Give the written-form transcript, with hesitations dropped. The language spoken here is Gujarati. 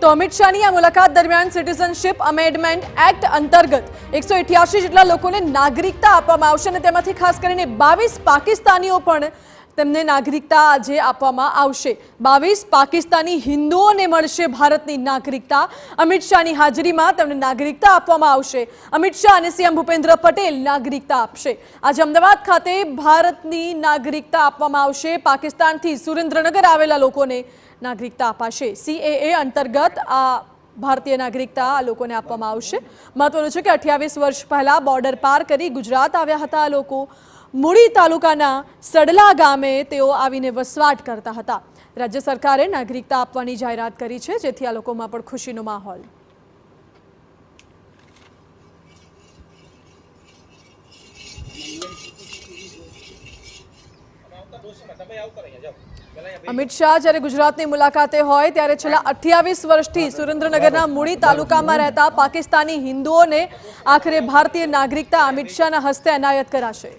તો અમિત શાહની આ મુલાકાત દરમિયાન સિટીઝનશિપ અમેન્ડમેન્ટ એક્ટ અંતર્ગત 188 જેટલા લોકોને નાગરિકતા આપવામાં આવશે અને તેમાંથી ખાસ કરીને 22 પાકિસ્તાનીઓ પણ તેમને નાગરિકતા આજે આપવામાં આવશે। 22 પાકિસ્તાની હિન્દુઓને મળશે ભારતની નાગરિકતા। અમિત શાહની હાજરીમાં તેમને નાગરિકતા આપવામાં આવશે। અમિત શાહ અને સીએમ ભૂપેન્દ્ર પટેલ નાગરિકતા આપશે। આજે અમદાવાદ ખાતે ભારતની નાગરિકતા આપવામાં આવશે। પાકિસ્તાનથી સુરેન્દ્રનગર આવેલા લોકોને નાગરિકતા અપાશે। સીએએ અંતર્ગત આ ભારતીય નાગરિકતા આ લોકોને આપવામાં આવશે। મહત્વનું છે કે 28 વર્ષ પહેલા બોર્ડર પાર કરી ગુજરાત આવ્યા હતા આ લોકો। મૂળી તાલુકાના સડલા ગામે તેઓ આવીને વસવાટ કરતા હતા। રાજ્ય સરકારે નાગરિકતા આપવાની જાહેરાત કરી છે, જેથી આ લોકોમાં પણ ખુશીનો માહોલ। અમિત શાહ જ્યારે ગુજરાતની મુલાકાતે હોય ત્યારે છેલ્લા 28 વર્ષથી સુરેન્દ્રનગરના મૂળી તાલુકામાં રહેતા પાકિસ્તાની હિન્દુઓને આખરે ભારતીય નાગરિકતા અમિત શાહના હસ્તે એનાયત કરાશે।